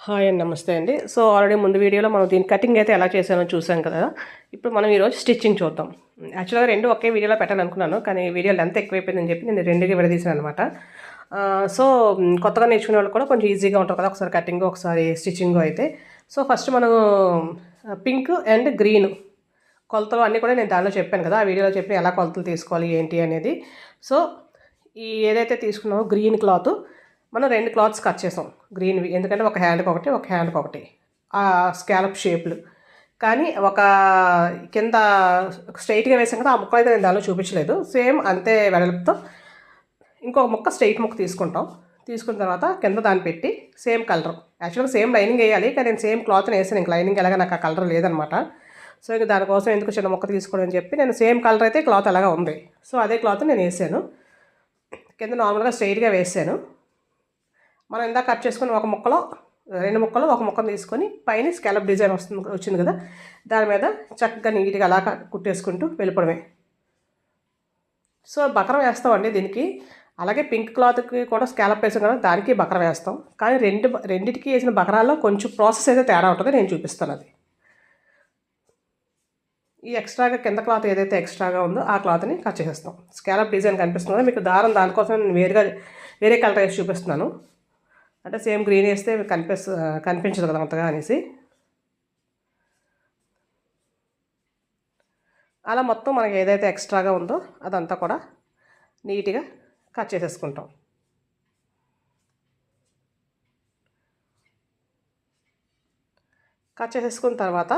Hi అండి. నమస్తే అండి. సో, ఆల్రెడీ ముందు వీడియోలో మనం దీని కటింగ్ అయితే ఎలా చేశానో చూసాం కదా! ఇప్పుడు మనం ఈరోజు స్టిచ్చింగ్ చూద్దాం. యాక్చువల్‌గా 2 ఒకే వీడియోలో పెట్టాలనుకున్నాను. కానీ వీడియో లెంత్ ఎక్కువైపోయిందని చెప్పి నేను 2గా విడదీశాననమాట. సో, కొత్తగా నేర్చుకునే వాళ్ళకి కూడా కొంచెం ఈజీగా ఉంటది కదా! ఒకసారి కటింగు, ఒకసారి స్టిచ్చింగు అయితే. సో, ఫస్ట్ మనం పింక్ అండ్ గ్రీన్ కొలతలు అన్నీ కూడా నేను దానిలో చెప్పాను కదా! ఆ వీడియోలో చెప్పి ఎలా కొలతలు తీసుకోవాలి ఏంటి అనేది. సో, ఏదైతే తీసుకున్నామో గ్రీన్ క్లాతు మనం 2 క్లాత్స్ కట్ చేసాం గ్రీన్‌వి. ఎందుకంటే ఒక హ్యాండ్‌కొకటి, ఒక హ్యాండ్‌కొకటి. స్కాలప్ షేప్‌లు. కానీ ఒక కింద స్ట్రెయిట్‌గా వేసాం కదా! ఆ ముక్కలైతే నేను దానిలో చూపించలేదు. సేమ్ అంతే వెడల్పుతో ఇంకొక ముక్క స్ట్రెయిట్ ముక్క తీసుకుంటాం. తీసుకున్న తర్వాత కింద దాన్ని పెట్టి సేమ్ కలర్. యాక్చువల్‌గా సేమ్ లైనింగ్ ఎయ్యాలి. కానీ నేను సేమ్ క్లాత్‌ని ఏసాను. ఇంక లైనింగ్ ఎలాగా నాకు ఆ కలర్ లేదనమాట. సో, ఇంక దానికోసం ఎందుకు చిన్న ముక్క తీసుకోవడం అని చెప్పి నేను సేమ్ కలర్ అయితే క్లాత్ అలాగా ఉంది. సో, అదే క్లాత్ నేను ఏసాను. కింద నార్మల్‌గా స్ట్రెయిట్‌గా వేసాను. మనం ఇందాక కట్ చేసుకుని ఒక ముక్కలో 2 ముక్కలు ఒక ముక్కను తీసుకొని పైన స్కాలప్ డిజైన్ వచ్చింది కదా! దాని మీద చక్కగా నీట్‌గా అలా కుట్టేసుకుంటూ వెళ్ళిపోవడమే. సో, బకరం వేస్తామండి దీనికి. అలాగే పింక్ క్లాత్‌కి కూడా స్కాలప్ వేసాం కదా! దానికి బకరం వేస్తాం. కానీ రెండిటికి వేసిన బకరాల్లో కొంచెం ప్రాసెస్ అయితే తేడా ఉంటది. నేను చూపిస్తాను అది. ఈ ఎక్స్ట్రాగా కింద క్లాత్ ఏదైతే ఎక్స్ట్రాగా ఉందో ఆ క్లాత్‌ని కట్ చేసేస్తాం. స్కాలప్ డిజైన్ కనిపిస్తుంది కదా! మీకు దారం దానికోసం నేను వేరే కలర్ వేసి చూపిస్తున్నాను. అంటే సేమ్ గ్రీన్ వేస్తే కనిపించదు కదా అంతగా అనేసి. అలా మొత్తం మనకి ఏదైతే ఎక్స్ట్రాగా ఉందో అదంతా కూడా నీట్‌గా కట్ చేసేసుకుంటాం. కట్ చేసేసుకున్న తర్వాత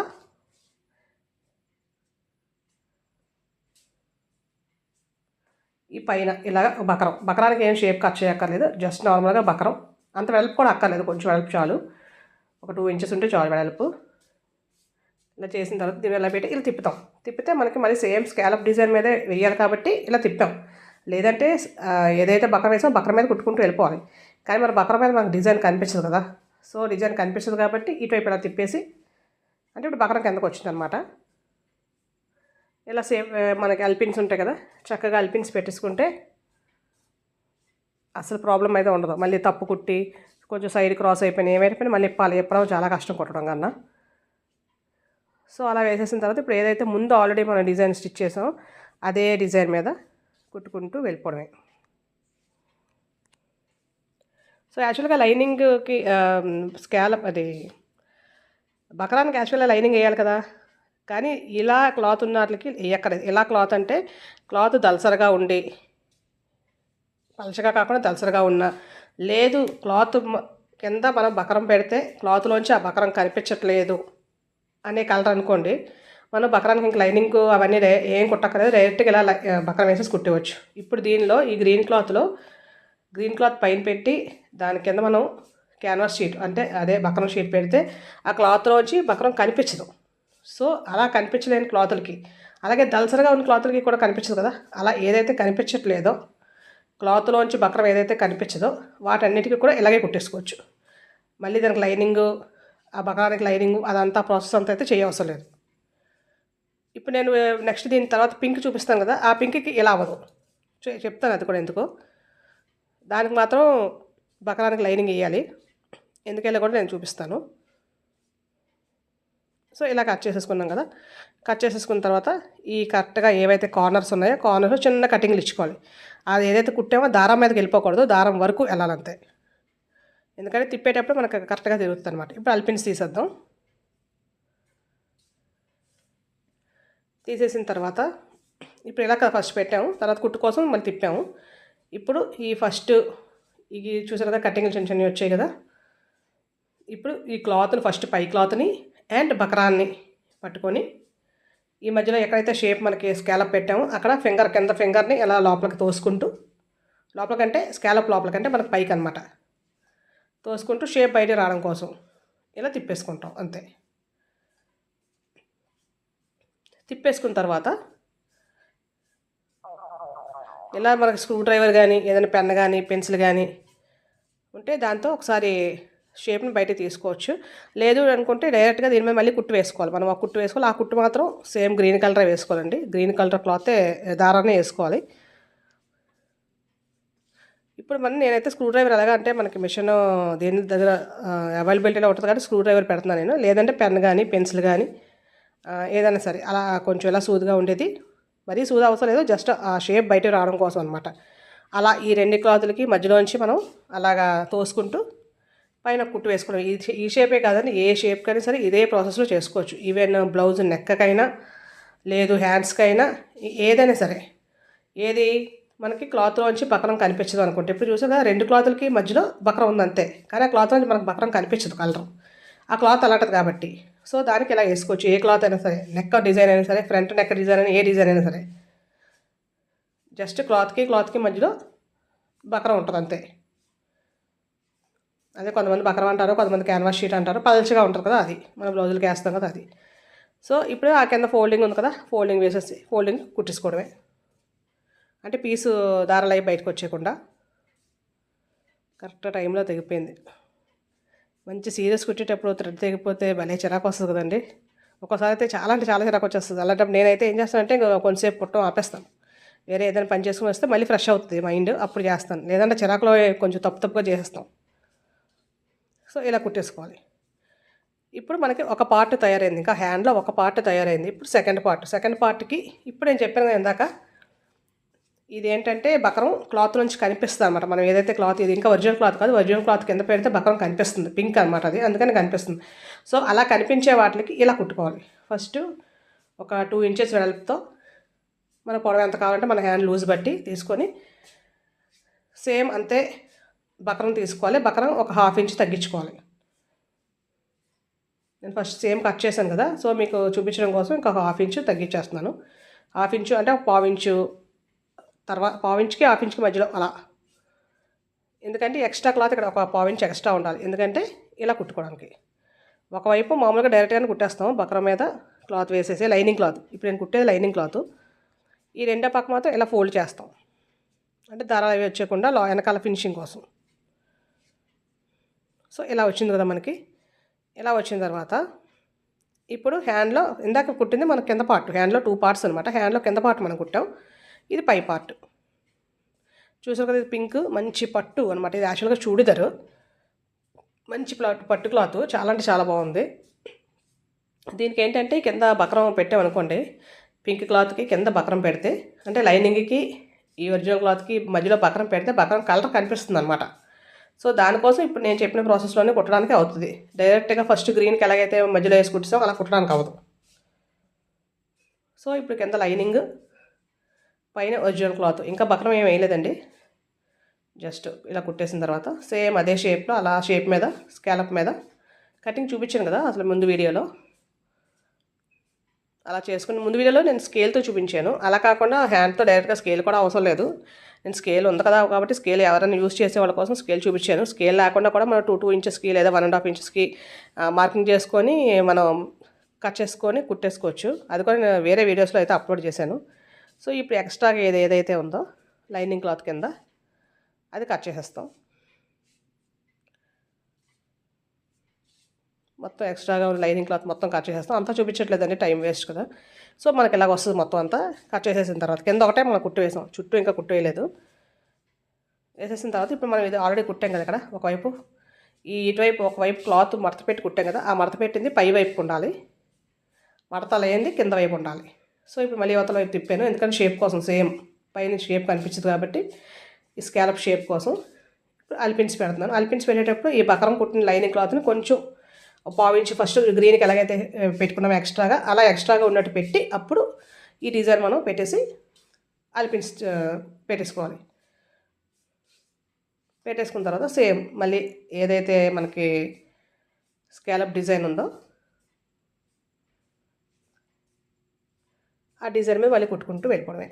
ఈ పైన ఇలాగ బకరానికి ఏం షేప్ కట్ చేయక్కర్లేదు. జస్ట్ నార్మల్‌గా బకరం. అంత వెడల్పు కూడా అక్కర్లేదు. కొంచెం వెడల్పు చాలు. ఒక 2 ఇంచెస్ ఉంటే చాలు వెడల్పు. ఇలా చేసిన తర్వాత దీన్ని ఇలా పెట్టి ఇలా తిప్పుతాం. తిప్పితే మనకి మళ్ళీ సేమ్ స్కాలప్ డిజైన్ మీదే వెయ్యాలి కాబట్టి ఇలా తిప్పాం. లేదంటే ఏదైతే బకరం వేసామో బకరం మీద కుట్టుకుంటూ వెళ్ళిపోవాలి. కానీ మరి బకరం మీద మనకు డిజైన్ కనిపించదు కదా! సో, డిజైన్ కనిపించదు కాబట్టి ఇటువైపు ఇలా తిప్పేసి అంటే ఇప్పుడు బకరం కిందకు వచ్చిందనమాట. ఇలా సేమ్ మనకి అల్పిన్స్ ఉంటాయి కదా! చక్కగా అల్పిన్స్ పెట్టేసుకుంటే అసలు ప్రాబ్లమ్ అయితే ఉండదు. మళ్ళీ తప్పు కుట్టి కొంచెం సైడ్ క్రాస్ అయిపోయినా ఏమైపోయినా మళ్ళీ ఇప్పాలి. ఇప్పడం చాలా కష్టం కుట్టడం కన్నా. సో, అలా వేసేసిన తర్వాత ఇప్పుడు ఏదైతే ముందు ఆల్రెడీ మనం డిజైన్ స్టిచ్ చేసామో అదే డిజైన్ మీద కుట్టుకుంటూ వెళ్ళిపోవడమే. సో, యాక్చువల్‌గా లైనింగ్‌కి స్కాలప్ అది బకరానికి యాక్చువల్‌గా లైనింగ్ ఎయ్యాలి కదా! కానీ ఇలా క్లాత్ ఉన్న ఆటిలకి ఎయక్కర్లేదు. ఇలా క్లాత్ అంటే క్లాత్ దళసరగా ఉండి పలచగా కాకుండా దళసరగా ఉన్న లేదు క్లాత్ కింద మనం బకరం పెడితే క్లాత్‌లోంచి ఆ బకరం కనిపించట్లేదు అనే కలర్ అనుకోండి. మనం బకరానికి ఇంక లైనింగ్ అవన్నీ ఏం కుట్టక్కర్లేదు. డైరెక్ట్‌గా ఇలా బకరం వేసేసి కుట్టేయవచ్చు. ఇప్పుడు దీనిలో ఈ గ్రీన్ క్లాత్ పైన పెట్టి దాని కింద మనం క్యాన్వాస్ షీట్ అంటే అదే బకరం షీట్ పెడితే ఆ క్లాత్‌లోంచి బకరం కనిపించదు. సో, అలా కనిపించలేని క్లాతులకి అలాగే దళసరిగా ఉన్న క్లాతులకి కూడా కనిపించదు కదా! అలా ఏదైతే కనిపించట్లేదో క్లాత్‌లోంచి బకరం ఏదైతే కనిపించదో వాటన్నిటికి కూడా ఇలాగే కుట్టేసుకోవచ్చు. మళ్ళీ దానికి లైనింగు, ఆ బకరానికి లైనింగు అదంతా ప్రాసెస్ అంతా అయితే చేయవసరం లేదు. ఇప్పుడు నేను నెక్స్ట్ దీని తర్వాత పింక్ చూపిస్తాను కదా! ఆ పింక్‌కి ఇలా అవ్వదు. చెప్తాను అది కూడా ఎందుకో. దానికి మాత్రం బకరానికి లైనింగ్ ఎయ్యాలి. ఎందుకెలా కూడా నేను చూపిస్తాను. సో, ఇలా కట్ చేసేసుకున్నాం కదా! కట్ చేసేసుకున్న తర్వాత ఈ కరెక్ట్‌గా ఏవైతే కార్నర్స్ ఉన్నాయో కార్నర్స్‌లో చిన్న కటింగ్‌లు ఇచ్చుకోవాలి. అది ఏదైతే కుట్టామో దారం మీదకి వెళ్ళిపోకూడదు. దారం వరకు వెళ్ళాలంతే. ఎందుకంటే తిప్పేటప్పుడు మనకు కరెక్ట్‌గా తిరుగుతుందనమాట. ఇప్పుడు అల్పిన్స్ తీసేద్దాం. తీసేసిన తర్వాత ఇప్పుడు ఇలా ఫస్ట్ పెట్టాము. తర్వాత కుట్టు కోసం మళ్ళీ తిప్పాము. ఇప్పుడు ఈ ఫస్ట్ ఇది చూసారు కదా! కటింగ్‌లు చిన్న చిన్నవి వచ్చాయి కదా! ఇప్పుడు ఈ క్లాత్‌ని ఫస్ట్ పై క్లాత్‌ని అండ్ బకరాన్ని పట్టుకొని ఈ మధ్యలో ఎక్కడైతే షేప్ మనకి స్కాలప్ పెట్టామో అక్కడ కింద ఫింగర్ని ఇలా లోపలికి తోసుకుంటూ లోపలికంటే స్కాలప్ లోపలికంటే మనకు పైకి అనమాట తోసుకుంటూ షేప్ బయటికి రావడం కోసం ఇలా తిప్పేసుకుంటాం అంతే. తిప్పేసుకున్న తర్వాత ఇలా మనకి స్క్రూ డ్రైవర్ కానీ ఏదైనా పెన్ కానీ పెన్సిల్ కానీ ఉంటే దాంతో ఒకసారి షేప్ని బయటకి తీసుకోవచ్చు. లేదు అనుకుంటే డైరెక్ట్గా దీని మీద మళ్ళీ కుట్టు వేసుకోవాలి. మనం ఆ కుట్టు వేసుకోవాలి. ఆ కుట్టు మాత్రం సేమ్ గ్రీన్ కలరే వేసుకోవాలండి. గ్రీన్ కలర్ క్లాతే దారాన్ని వేసుకోవాలి. ఇప్పుడు నేనైతే స్క్రూ డ్రైవర్ ఎలాగా అంటే మనకి మిషన్ దేని దగ్గర అవైలబిలిటీలో ఉంటుంది కాబట్టి స్క్రూ డ్రైవర్ పెడుతున్నాను నేను. లేదంటే పెన్ కానీ పెన్సిల్ కానీ ఏదైనా సరే అలా కొంచెం ఇలా సూదిగా ఉండేది, మరీ సూది అవసరం లేదు, జస్ట్ ఆ షేప్ బయట రావడం కోసం అనమాట. అలా ఈ 2 క్లాతులకి మధ్యలోంచి మనం అలాగా తోసుకుంటూ పైన కుట్టు వేసుకోవడం. ఈ షేపే కాదండి, ఏ షేప్ కైనా సరే ఇదే ప్రాసెస్లో చేసుకోవచ్చు. ఈవెన్ బ్లౌజ్ నెక్కకైనా లేదు హ్యాండ్స్కైనా ఏదైనా సరే. ఏది మనకి క్లాత్లోంచి బక్రం కనిపించదు అనుకుంటే, ఇప్పుడు చూసారా 2 క్లాతులకి మధ్యలో బక్రం ఉంది అంతే, కానీ ఆ క్లాత్ నుంచి మనకు బక్రం కనిపించదు కలర్, ఆ క్లాత్ అలాంటిది కాబట్టి. సో దానికి ఇలా వేసుకోవచ్చు. ఏ క్లాత్ అయినా సరే, నెక్ డిజైన్ అయినా సరే, ఫ్రంట్ నెక్ డిజైన్ అయినా, ఏ డిజైన్ అయినా సరే, జస్ట్ క్లాత్కి మధ్యలో బక్రం ఉంటుంది అంతే. అదే కొంతమంది బక్రం అంటారు, కొంతమంది క్యాన్వాస్ షీట్ అంటారు, పల్చగా ఉంటుంది కదా, అది మన బ్లౌజులకి వేస్తాం కదా అది. సో ఇప్పుడు ఆ కింద ఫోల్డింగ్ ఉంది కదా, ఫోల్డింగ్ వేసేసి ఫోల్డింగ్ కుట్టించుకోవడమే. అంటే పీసు దారాలు అవి బయటకు వచ్చేయకుండా. కరెక్ట్ టైంలో తెగిపోయింది. మంచి సీరియస్ కుట్టేటప్పుడు థ్రెడ్ తెగిపోతే భలే చిరాకు వస్తుంది కదండి. ఒక్కోసారి అయితే చాలా అంటే చాలా చిరాకు వచ్చేస్తుంది. అలాంటప్పుడు నేనైతే ఏం చేస్తానంటే ఇంకా కొంతసేపు కుట్టడం ఆపేస్తాను. వేరే ఏదైనా పని చేసుకుని వస్తే మళ్ళీ ఫ్రెష్ అవుతుంది మైండ్, అప్పుడు చేస్తాను. లేదంటే చిరాకులో కొంచెం తప్పుగా చేసేస్తాం. సో ఇలా కుట్టేసుకోవాలి. ఇప్పుడు మనకి ఒక పార్ట్ తయారైంది, ఇంకా హ్యాండ్లో ఒక పార్ట్ తయారైంది. ఇప్పుడు సెకండ్ పార్ట్కి ఇప్పుడు నేను చెప్పాను కదా ఇందాక, ఇదేంటంటే బక్రం క్లాత్ నుంచి కనిపిస్తుంది అనమాట. మనం ఏదైతే క్లాత్, ఇది ఇంకా ఒరిజినల్ క్లాత్ కాదు, ఒరిజినల్ క్లాత్ కింద పెడితే బక్రం కనిపిస్తుంది, పింక్ అనమాట అది, అందుకని కనిపిస్తుంది. సో అలా కనిపించే వాటికి ఇలా కుట్టుకోవాలి. ఫస్ట్ ఒక 2 ఇంచెస్ వెడల్పుతో మన పొడవు ఎంత కావాలంటే మన హ్యాండ్ లూజ్ బట్టి తీసుకొని సేమ్ అంతే బక్రం తీసుకోవాలి. బక్రం ఒక 1/2 ఇంచ్ తగ్గించుకోవాలి. నేను ఫస్ట్ సేమ్ కట్ చేశాను కదా, సో మీకు చూపించడం కోసం ఇంకా 1/2 ఇంచ్ తగ్గించేస్తున్నాను. 1/2 ఇంచు అంటే ఒక 1/4 ఇంచు, తర్వాత 1/4 ఇంచుకి 1/2 ఇంచుకి మధ్యలో అలా. ఎందుకంటే ఎక్స్ట్రా క్లాత్ ఇక్కడ ఒక 1/4 ఇంచ్ ఎక్స్ట్రా ఉండాలి, ఎందుకంటే ఇలా కుట్టుకోవడానికి. ఒకవైపు మామూలుగా డైరెక్ట్గానే కుట్టేస్తాం, బక్రం మీద క్లాత్ వేసేసి లైనింగ్ క్లాత్. ఇప్పుడు నేను కుట్టేది లైనింగ్ క్లాత్. ఈ రెండో పక్క మాత్రం ఇలా ఫోల్డ్ చేస్తాం, అంటే దారాలు అవి వచ్చేయకుండా వెనకాల ఫినిషింగ్ కోసం. సో ఇలా వచ్చింది కదా మనకి. ఇలా వచ్చిన తర్వాత ఇప్పుడు హ్యాండ్లో ఇందాక కుట్టింది మన కింద పార్ట్, హ్యాండ్లో 2 పార్ట్స్ అనమాట. హ్యాండ్లో కింద పార్ట్ మనం కుట్టాం, ఇది పై పార్ట్. చూసారు కదా, ఇది పింక్ మంచి పట్టు అనమాట. ఇది యాక్చువల్గా చూడిదరు, మంచి పట్టు క్లాత్, చాలా అంటే చాలా బాగుంది. దీనికి ఏంటంటే కింద బక్రం పెట్టామనుకోండి, పింక్ క్లాత్కి కింద బక్రం పెడితే, అంటే లైనింగ్కి ఈ ఒరిజినల్ క్లాత్కి మధ్యలో బక్రం పెడితే బక్రం కలర్ కనిపిస్తుంది అనమాట. సో దానికోసం ఇప్పుడు నేను చెప్పిన ప్రాసెస్లోనే కుట్టడానికి అవుతుంది. డైరెక్ట్గా ఫస్ట్ గ్రీన్కి ఎలాగైతే మధ్యలో వేసి కుట్టాం అలా కుట్టడానికి అవ్వదు. సో ఇప్పుడు కింద లైనింగ్, పైన ఒరిజినల్ క్లాత్, ఇంకా బక్రం ఏం వేయలేదండి, జస్ట్ ఇలా కుట్టేసిన తర్వాత సేమ్ అదే షేప్లో అలా షేప్ మీద స్కాలప్ మీద కటింగ్ చూపించాను కదా అసలు ముందు వీడియోలో. అలా చేసుకుని ముందు వీడియోలో నేను స్కేల్తో చూపించాను. అలా కాకుండా హ్యాండ్తో డైరెక్ట్గా స్కేల్ కూడా అవసరం లేదు, నేను స్కేల్ ఉంది కదా కాబట్టి స్కేల్ ఎవరైనా యూజ్ చేసే వాళ్ళ కోసం స్కేల్ చూపించాను. స్కేల్ లేకుండా కూడా మనం 2 ఇంచెస్కి లేదా 1.5 ఇంచెస్కి మార్కింగ్ చేసుకొని మనం కట్ చేసుకొని కుట్టేసుకోవచ్చు. అది కూడా నేను వేరే వీడియోస్లో అయితే అప్లోడ్ చేశాను. సో ఇప్పుడు ఎక్స్ట్రాగా ఏదైతే ఉందో లైనింగ్ క్లాత్ కింద అది కట్ చేసేస్తాం. మొత్తం ఎక్స్ట్రాగా లైనింగ్ క్లాత్ మొత్తం కట్ చేసేస్తాం. అంతా చూపించట్లేదండి, టైం వేస్ట్ కదా. సో మనకి ఇలాగ వస్తుంది. మొత్తం అంతా కట్ చేసేసిన తర్వాత కింద ఒకటే మనం కుట్టు వేసాం, చుట్టూ ఇంకా కుట్టు వేయలేదు. వేసేసిన తర్వాత ఇప్పుడు మనం ఇది ఆల్రెడీ కుట్టాం కదా ఇక్కడ ఒకవైపు, ఇటువైపు ఒకవైపు క్లాత్ మడత పెట్టి కుట్టాం కదా, ఆ మడత పెట్టింది పై వైపుకు ఉండాలి, మడత లేనిది కింద వైపు ఉండాలి. సో ఇప్పుడు మళ్ళీ అవతల వైపు తిప్పాను, ఎందుకంటే షేప్ కోసం, సేమ్ పైన షేప్ కనిపించదు కాబట్టి ఈ స్కాలప్ షేప్ కోసం ఇప్పుడు అల్పిన్స్ పెడుతున్నాను. అల్పిన్స్ పెట్టేటప్పుడు ఈ బకరం కుట్టిన లైనింగ్ క్లాత్ని కొంచెం 1/4 ఇంచ్ ఫస్ట్ గ్రీన్కి ఎలాగైతే పెట్టుకున్నాం ఎక్స్ట్రాగా, అలా ఎక్స్ట్రాగా ఉన్నట్టు పెట్టి అప్పుడు ఈ డిజైన్ మనం పెట్టేసి అల్పిన్స్ పెట్టేసుకోవాలి. పెట్టేసుకున్న తర్వాత సేమ్ మళ్ళీ ఏదైతే మనకి స్కాలప్ డిజైన్ ఉందో ఆ డిజైన్ మీద మళ్ళీ కుట్టుకుంటూ వెళ్ళిపోవడమే.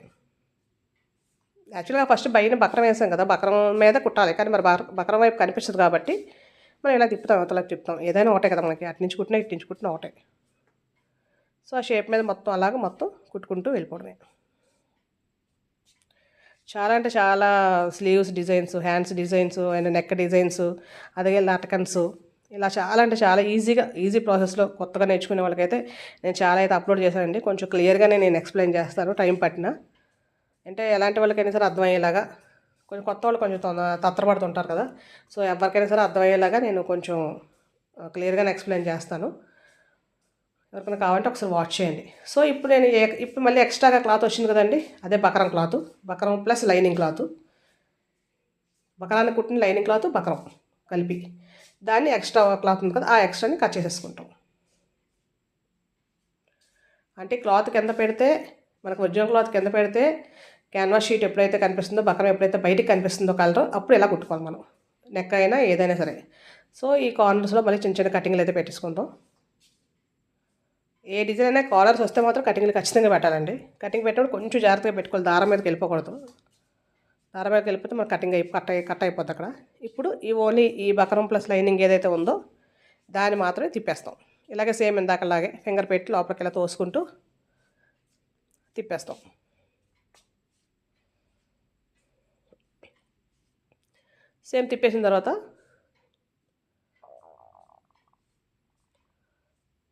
యాక్చువల్గా ఫస్ట్ పైన బక్రం వేసాం కదా, బక్రం మీద కుట్టాలి, కానీ మరి బక్రం వైపు కనిపించదు కాబట్టి మనం ఇలా తిప్పుతాం, అవతలకి తిప్పుతాం. ఏదైనా ఒకటే కదా మనకి, అటు నుంచి కుట్టినా ఇటు నుంచి కుట్టినా ఒకటే. సో ఆ షేప్ మీద మొత్తం అలాగ మొత్తం కుట్టుకుంటూ వెళ్ళిపోవడమే. చాలా అంటే చాలా sleeves designs, hands designs and neck designs, అలాగే లటకన్స్, ఇలా చాలా అంటే చాలా ఈజీ ప్రాసెస్లో కొత్తగా నేర్చుకునే వాళ్ళకైతే నేను చాలా అయితే అప్లోడ్ చేశానండి. కొంచెం క్లియర్గానే నేను ఎక్స్ప్లెయిన్ చేస్తాను, టైం పట్టిన. అంటే ఎలాంటి వాళ్ళకైనా సరే అర్థమయ్యేలాగా కొంచెం కొత్త వాళ్ళు కొంచెం తత్తరపడుతుంటారు కదా. సో ఎవరికైనా సరే అర్థమయ్యేలాగా నేను కొంచెం క్లియర్గానే ఎక్స్ప్లెయిన్ చేస్తాను. ఎవరికైనా కావాలంటే ఒకసారి వాచ్ చేయండి. సో ఇప్పుడు నేను ఇప్పుడు మళ్ళీ ఎక్స్ట్రాగా క్లాత్ వచ్చింది కదండి, అదే buckram cloth. Buckram plus lining cloth, బకరాన్ని కుట్టిన లైనింగ్ క్లాత్ బకరం కలిపి దాన్ని ఎక్స్ట్రా క్లాత్ ఉంది కదా, ఆ ఎక్స్ట్రాని కట్ చేసేసుకుంటాం. అంటే క్లాత్ కింద పెడితే మనకు ఒరిజినల్ క్లాత్ కింద పెడితే క్యాన్వాస్ షీట్ ఎప్పుడైతే కనిపిస్తుందో, బకరం ఎప్పుడైతే బయటికి కనిపిస్తుందో కలర్, అప్పుడు ఇలా కుట్టుకోవాలి మనం, నెక్ అయినా ఏదైనా సరే. సో ఈ కార్నర్స్లో మళ్ళీ చిన్న చిన్న కటింగ్లు అయితే పెట్టేసుకుంటాం. ఏ డిజైన్ అయినా కార్నర్స్ వస్తే మాత్రం కటింగ్లు ఖచ్చితంగా పెట్టాలండి. కటింగ్ పెట్టినప్పుడు కొంచెం జాగ్రత్తగా పెట్టుకోవాలి, దారం మీదకి వెళ్ళిపోకూడదు. దారం మీదకి వెళ్ళిపోతే మనకు కటింగ్ కట్ అయిపోతుంది అక్కడ. ఇప్పుడు ఈ ఓన్లీ ఈ బకరం ప్లస్ లైనింగ్ ఏదైతే ఉందో దాన్ని మాత్రమే తిప్పేస్తాం. ఇలాగే సేమ్ ఇందాకలాగే ఫింగర్ పెట్టి లోపలికి ఇలా తోసుకుంటూ తిప్పేస్తాం. సేమ్ తిప్పేసిన తర్వాత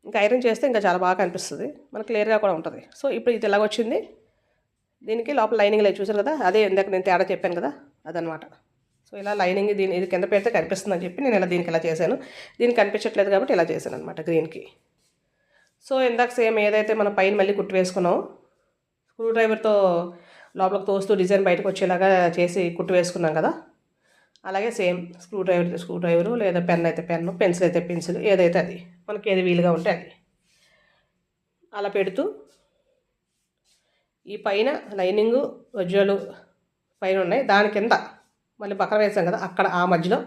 ఇంకా ఐరన్ చేస్తే ఇంకా చాలా బాగా కనిపిస్తుంది, మనకు క్లియర్గా కూడా ఉంటుంది. సో ఇప్పుడు ఇది ఎలాగొచ్చింది, దీనికి లోపల లైనింగ్ లేదు చూసారు కదా, అదే ఇందాక నేను తేడా చెప్పాను కదా, అదనమాట. సో ఇలా లైనింగ్ ఇది కింద పెడితే కనిపిస్తుంది అని చెప్పి నేను ఇలా దీనికి ఇలా చేశాను. దీనికి కనిపించట్లేదు కాబట్టి ఇలా చేశాను అనమాట గ్రీన్కి. సో ఇందాక సేమ్ ఏదైతే మనం పైన మళ్ళీ కుట్టు వేసుకున్నామో, స్క్రూ డ్రైవర్తో లోపలికి తోస్తూ డిజైన్ బయటకు వచ్చేలాగా చేసి కుట్టు వేసుకున్నాం కదా, అలాగే సేమ్ స్క్రూ డ్రైవరు లేదా పెన్ అయితే పెన్ను, పెన్సిల్ అయితే పెన్సిల్, ఏదైతే అది మనకి ఏది వీలుగా ఉంటే అది అలా పెడుతూ ఈ పైన లైనింగు వజ్రాలు పైన ఉన్నాయి, దాని కింద మళ్ళీ బకరం వేసాం కదా, అక్కడ ఆ మధ్యలో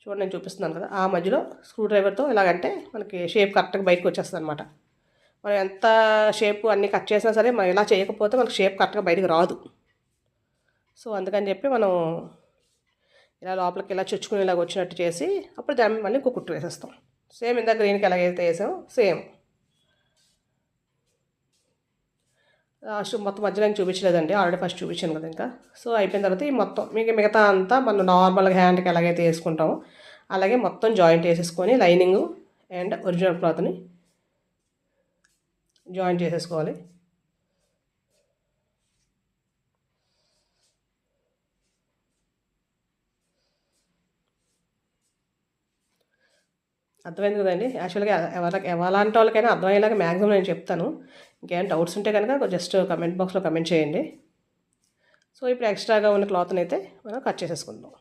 చూడండి నేను చూపిస్తున్నాను కదా, ఆ మధ్యలో స్క్రూ డ్రైవర్తో ఇలాగంటే మనకి షేప్ కరెక్ట్గా బయటకు వచ్చేస్తుంది అనమాట. మనం ఎంత షేప్ అన్నీ కట్ చేసినా సరే మనం ఇలా చేయకపోతే మనకు షేప్ కరెక్ట్గా బయటకు రాదు. సో అందుకని చెప్పి మనం ఇలా లోపలికి ఇలా చుచ్చుకుని ఇలాగ వచ్చినట్టు చేసి అప్పుడు దాన్ని మళ్ళీ ఇంకో కుట్టు వేసేస్తాం. సేమ్ ఇందాక గ్రీన్కి ఎలాగైతే వేసామో సేమ్. లాస్ట్ మొత్తం మధ్యలో నేను చూపించలేదండి, ఆల్రెడీ ఫస్ట్ చూపించాను కదా ఇంకా. సో అయిపోయిన తర్వాత ఈ మొత్తం మిగతా అంతా మనం నార్మల్గా హ్యాండ్కి ఎలాగైతే వేసుకుంటామో అలాగే మొత్తం జాయింట్ వేసేసుకొని లైనింగు అండ్ ఒరిజినల్ క్లాత్ని జాయింట్ చేసేసుకోవాలి. అర్థమైంది కదండి. యాక్చువల్గా ఎవలాంటి వాళ్ళకైనా అర్థమయ్యేలాగా మ్యాక్సిమం నేను చెప్తాను. ఇంకేమైనా డౌట్స్ ఉంటే కనుక జస్ట్ కమెంట్ బాక్స్లో కమెంట్ చేయండి. సో ఇప్పుడు ఎక్స్ట్రాగా ఉన్న క్లాత్ని అయితే మనం కట్ చేసేసుకుందాం.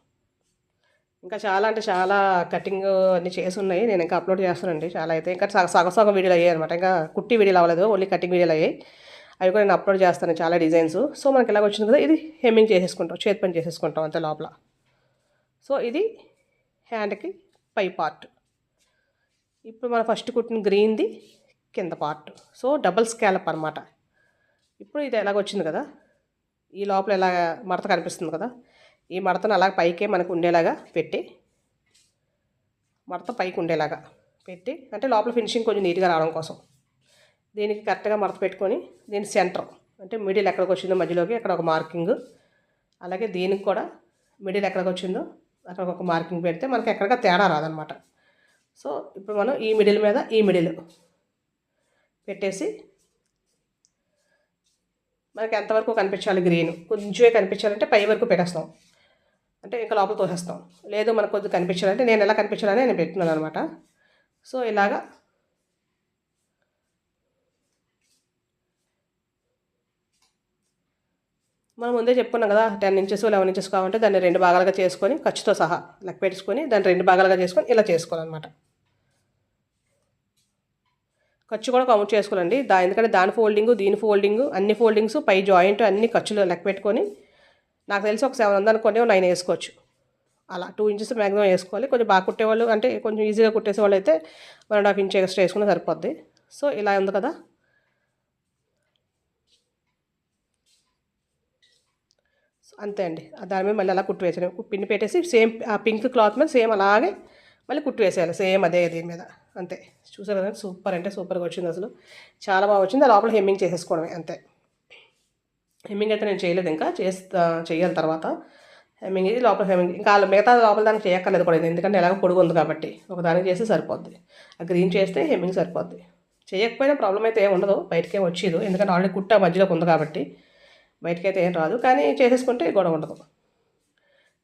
ఇంకా చాలా అంటే చాలా కటింగ్ అన్నీ చేసి ఉన్నాయి, నేను ఇంకా అప్లోడ్ చేస్తానండి. చాలా అయితే ఇంకా సగం వీడియోలు అయ్యాయి అనమాట, ఇంకా కుట్టి వీడియోలు అవ్వలేదు, ఓన్లీ కటింగ్ వీడియోలు అయ్యాయి. అవి కూడా నేను అప్లోడ్ చేస్తాను, చాలా డిజైన్స్. సో మనకి ఇలాగ వచ్చింది కదా, ఇది హెమ్మింగ్ చేసేసుకుంటాం, చేతి పని చేసేసుకుంటాం అంతే లోపల. సో ఇది హ్యాండ్కి పై పార్ట్. ఇప్పుడు మనం ఫస్ట్ కుట్టిన గ్రీన్ది కింద పార్ట్. సో డబుల్ స్కాలప్ అనమాట. ఇప్పుడు ఇది ఎలాగొచ్చింది కదా, ఈ లోపల ఎలాగ మడత కనిపిస్తుంది కదా, ఈ మడతను అలాగ పైకే మనకు ఉండేలాగా పెట్టి, మడత పైకి ఉండేలాగా పెట్టి, అంటే లోపల ఫినిషింగ్ కొంచెం నీట్గా రావడం కోసం దీనికి కరెక్ట్గా మడత పెట్టుకొని, దీని సెంటర్ అంటే మిడిల్ ఎక్కడికి వచ్చిందో మధ్యలోకి అక్కడ ఒక మార్కింగ్, అలాగే దీనికి కూడా మిడిల్ ఎక్కడికి వచ్చిందో అక్కడ ఒక మార్కింగ్ పెడితే మనకి ఎక్కడికి తేడా రాదనమాట. సో ఇప్పుడు మనం ఈ మిడిల్ మీద ఈ మిడిల్ పెట్టేసి మనకి ఎంతవరకు కనిపించాలి, గ్రీన్ కొంచెమే కనిపించాలంటే పై వరకు పెట్టేస్తాం, అంటే ఇంకా లోపల తోసేస్తాం. లేదు మనకు కొద్దిగా కనిపించాలంటే నేను ఎలా కనిపించాలని నేను పెట్టుకున్నాను అనమాట. సో ఇలాగా మనం ముందే చెప్పుకున్నాం కదా, 10 ఇంచెస్ 11 ఇంచెస్ కావాలంటే దాన్ని 2 భాగాలుగా చేసుకొని ఖర్చుతో సహా లెక్క పెట్టుకొని దాన్ని 2 భాగాలుగా చేసుకొని ఇలా చేసుకోవాలన్నమాట. ఖర్చు కూడా కౌంట్ చేసుకోవాలండి, ఎందుకంటే దాని ఫోల్డింగు దీని ఫోల్డింగు అన్ని ఫోల్డింగ్స్ పై జాయింట్ అన్ని ఖర్చులు లెక్క పెట్టుకొని, నాకు తెలిసి ఒక 7 ఉందనుకోండి 9 వేసుకోవచ్చు. అలా 2 ఇంచెస్ మ్యాక్సిమం వేసుకోవాలి. కొంచెం బాగా కుట్టేవాళ్ళు అంటే కొంచెం ఈజీగా కుట్టేసేవాళ్ళు అయితే 1.5 ఇంచ్ ఎక్స్ట్రా వేసుకున్నా సరిపోద్ది. సో ఇలా ఉంది కదా, అంతే అండి. దాని మీద మళ్ళీ అలా కుట్టు వేసాను, పిన్ని పెట్టేసి సేమ్ ఆ పింక్ క్లాత్ మీద సేమ్ అలాగే మళ్ళీ కుట్టు వేసేయాలి, సేమ్ అదే దీని మీద అంతే. చూసారు కదా, సూపర్ అంటే సూపర్గా వచ్చింది, అసలు చాలా బాగా వచ్చింది. ఆ లోపల హెమ్మింగ్ చేసేసుకోవడమే అంతే. హెమ్మింగ్ అయితే నేను చేయలేదు, ఇంకా చేయాలి తర్వాత హెమ్మింగ్. ఇది లోపల హెమ్మింగ్, ఇంకా మిగతా లోపల దానికి చేయక్కర్లేదు కూడా, ఎందుకంటే ఎలాగో పొడుగు ఉంది కాబట్టి ఒకదానికి చేస్తే సరిపోద్ది. ఆ గ్రీన్ చేస్తే హెమ్మింగ్ సరిపోద్ది. చేయకపోయినా ప్రాబ్లం అయితే ఏమి ఉండదు, బయటకే వచ్చేది, ఎందుకంటే ఆల్రెడీ కుట్ట మధ్యలోకి ఉంది కాబట్టి బయటకైతే ఏం రాదు, కానీ చేసేసుకుంటే గొడవ ఉండదు.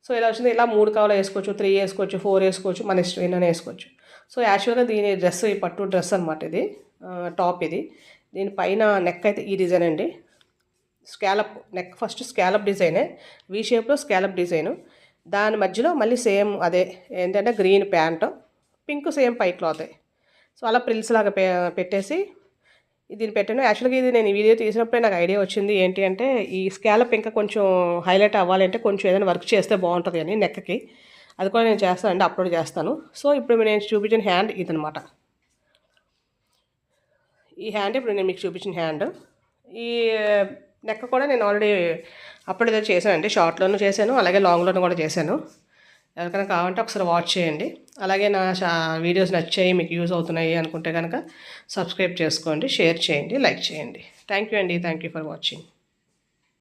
సో ఇలా వచ్చింది. ఇలా 3 కావాలో వేసుకోవచ్చు, 3 వేసుకోవచ్చు, 4 వేసుకోవచ్చు, మన ఇష్టం ఎన్నైనా వేసుకోవచ్చు. సో యాక్చువల్గా దీని డ్రెస్ ఈ పట్టు డ్రెస్ అనమాట ఇది, టాప్ ఇది. దీనిపైన నెక్ అయితే ఈ డిజైన్ అండి, స్కాలప్ నెక్. ఫస్ట్ స్కాలప్ డిజైనే, వీ షేప్లో స్కాలప్ డిజైను. దాని మధ్యలో మళ్ళీ సేమ్ అదే ఏంటంటే గ్రీన్ ప్యాంట్, పింక్ సేమ్ పై క్లాత్. సో అలా ప్రిల్స్ లాగా పెట్టేసి దీన్ని పెట్టాను. యాక్చువల్గా ఇది నేను ఈ వీడియో తీసినప్పుడే నాకు ఐడియా వచ్చింది. ఏంటి అంటే ఈ స్కాలప్ ఇంకా కొంచెం హైలైట్ అవ్వాలంటే కొంచెం ఏదైనా వర్క్ చేస్తే బాగుంటుంది అని నెక్కి. అది కూడా నేను చేస్తానండి, అప్లోడ్ చేస్తాను. సో ఇప్పుడు నేను చూపించిన హ్యాండ్ ఇదనమాట. ఈ హ్యాండ్ ఇప్పుడు నేను మీకు చూపించిన హ్యాండ్. ఈ నెక్ కూడా నేను ఆల్రెడీ అప్పుడేదో చేశానండి, షార్ట్లోనూ చేశాను, అలాగే లాంగ్లోనూ కూడా చేశాను. ఎవరికైనా కావాలంటే ఒకసారి వాచ్ చేయండి. అలాగే నా వీడియోస్ నచ్చాయి, మీకు యూజ్ అవుతున్నాయి అనుకుంటే కనుక సబ్స్క్రైబ్ చేసుకోండి, షేర్ చేయండి, లైక్ చేయండి. థ్యాంక్ యూ అండి, థ్యాంక్ యూ ఫర్ వాచింగ్.